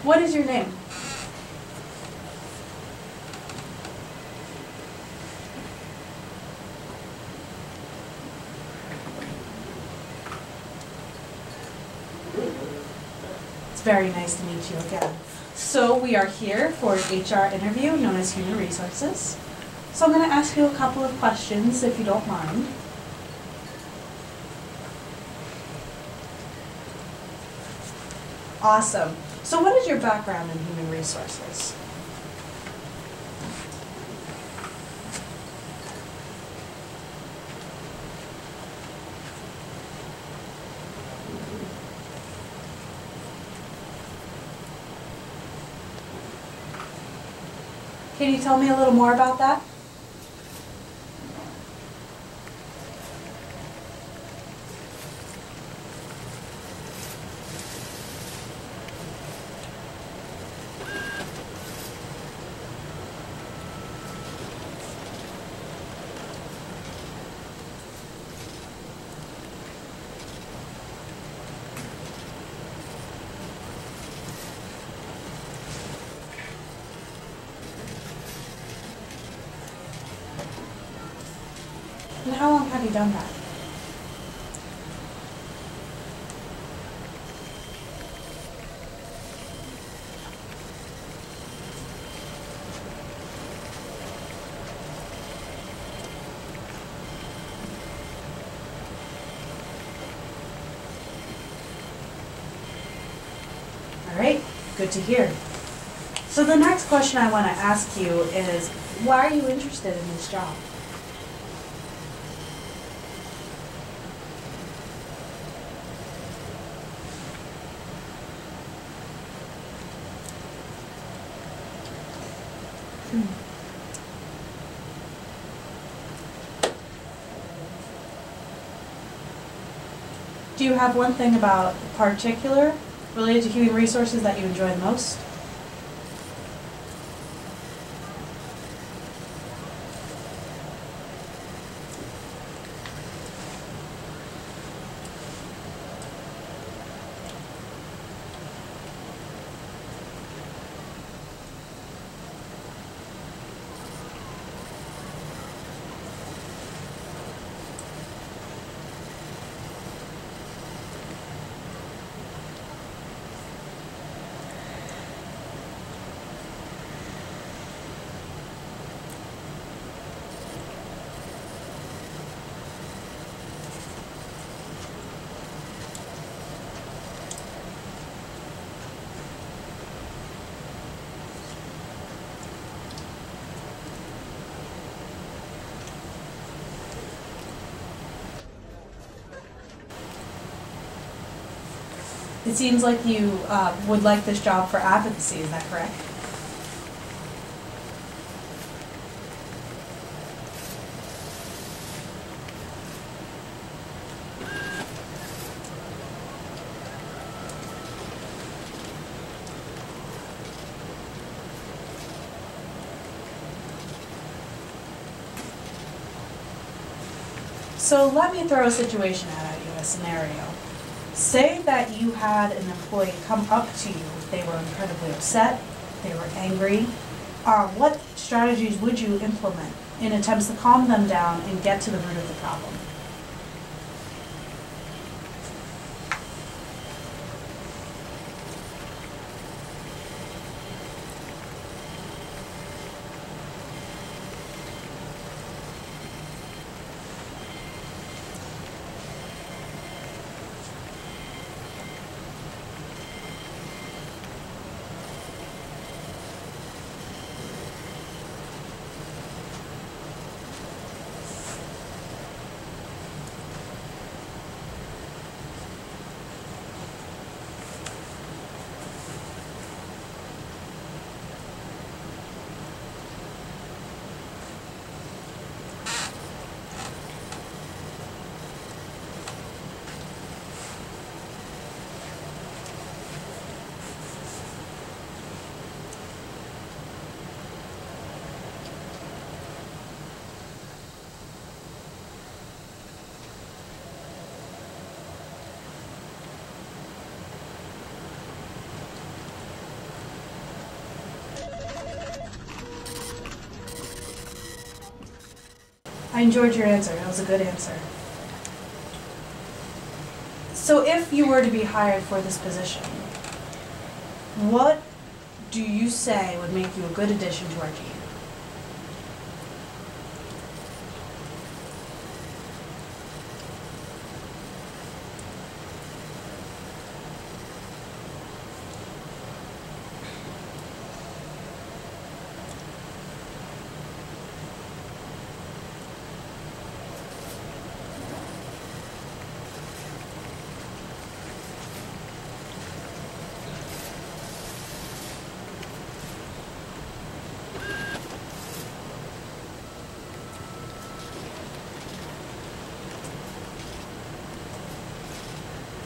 What is your name? It's very nice to meet you again. So we are here for an HR interview known as Human Resources. So I'm going to ask you a couple of questions if you don't mind. Awesome. So what is your background in human resources? Can you tell me a little more about that? And how long have you done that? All right, good to hear. So the next question I want to ask you is, why are you interested in this job? Do you have one thing about particular related to human resources that you enjoy the most? It seems like you would like this job for advocacy, is that correct? So let me throw a situation out at you, a scenario. Say that you had an employee come up to you, they were incredibly upset, they were angry. What strategies would you implement in attempts to calm them down and get to the root of the problem? I enjoyed your answer. That was a good answer. So if you were to be hired for this position, what do you say would make you a good addition to our team?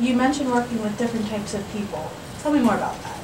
You mentioned working with different types of people. Tell me more about that.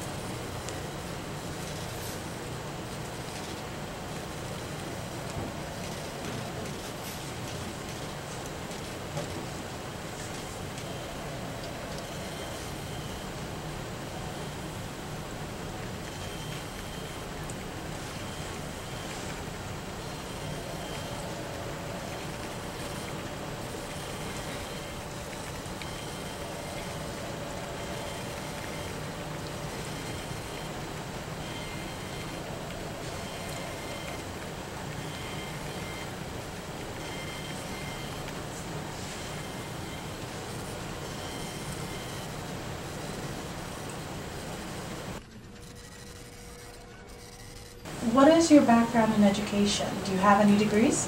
What is your background in education? Do you have any degrees?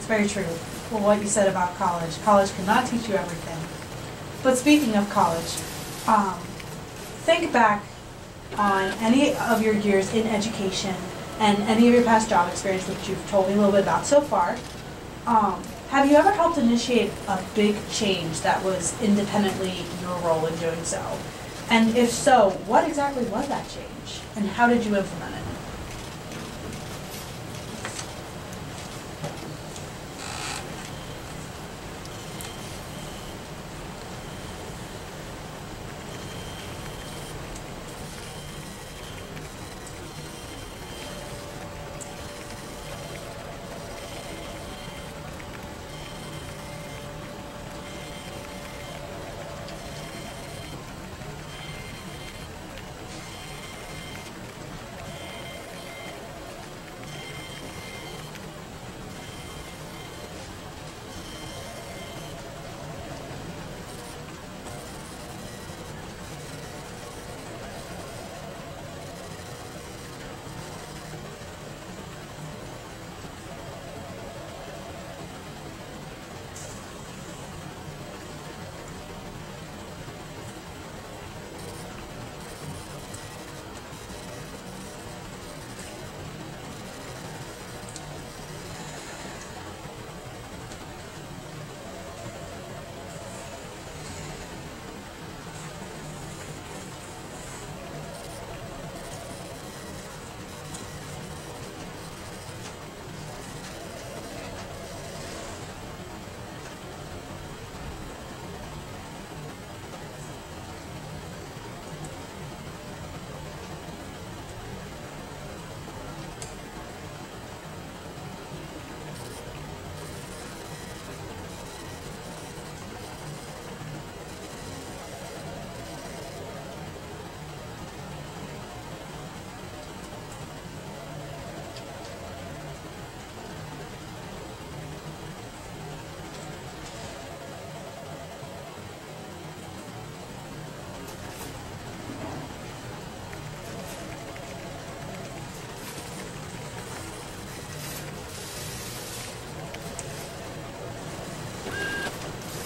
Very true. Well, what you said about college. College cannot teach you everything. But speaking of college, think back on any of your years in education and any of your past job experience, which you've told me a little bit about so far. Have you ever helped initiate a big change that was independently your role in doing so? And if so, what exactly was that change? And how did you implement it?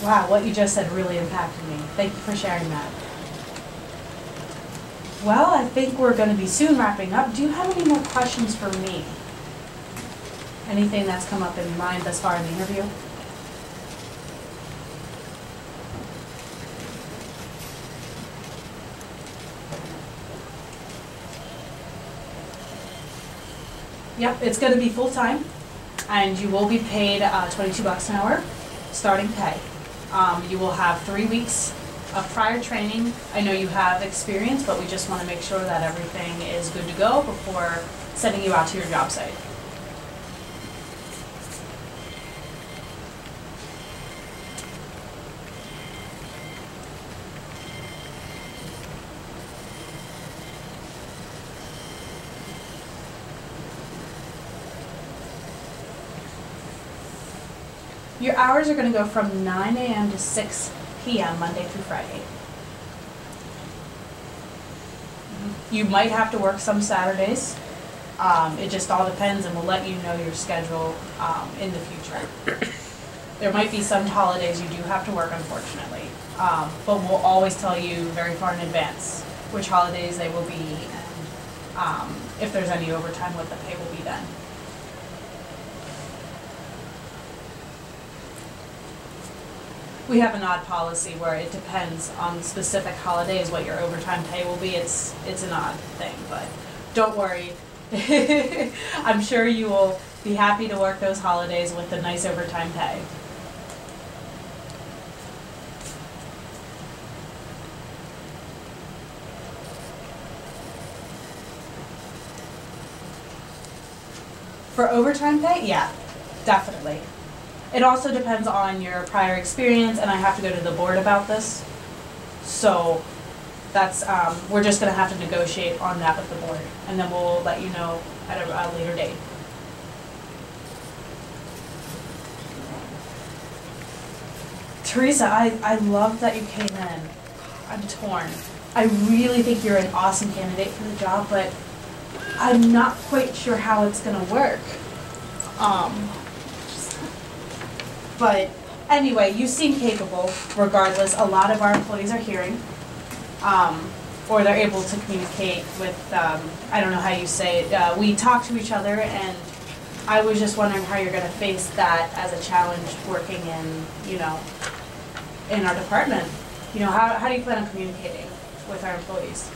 Wow, what you just said really impacted me. Thank you for sharing that. Well, I think we're going to be soon wrapping up. Do you have any more questions for me? Anything that's come up in your mind thus far in the interview? Yep, it's going to be full-time, and you will be paid $22 an hour, starting pay. You will have 3 weeks of prior training. I know you have experience, but we just want to make sure that everything is good to go before sending you out to your job site. Your hours are going to go from 9 a.m. to 6 p.m. Monday through Friday. You might have to work some Saturdays. It just all depends, and we'll let you know your schedule in the future. There might be some holidays you do have to work, unfortunately, but we'll always tell you very far in advance which holidays they will be, and if there's any overtime, what the pay will be then. We have an odd policy where it depends on specific holidays what your overtime pay will be. It's an odd thing, but don't worry. I'm sure you will be happy to work those holidays with the nice overtime pay. For overtime pay, yeah, definitely. It also depends on your prior experience, and I have to go to the board about this. So that's, we're just gonna have to negotiate on that with the board, and then we'll let you know at a later date. Teresa, I love that you came in. I'm torn. I really think you're an awesome candidate for the job, but I'm not quite sure how it's gonna work. But anyway, you seem capable regardless. A lot of our employees are hearing, or they're able to communicate with, I don't know how you say it, we talk to each other, and I was just wondering how you're going to face that as a challenge working in, you know, in our department. You know, how do you plan on communicating with our employees?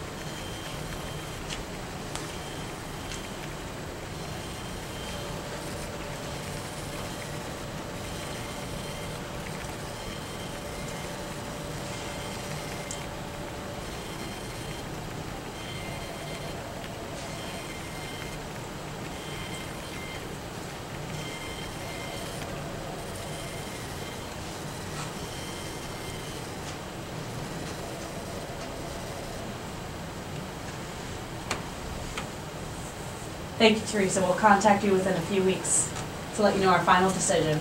Thank you, Teresa. We'll contact you within a few weeks to let you know our final decision.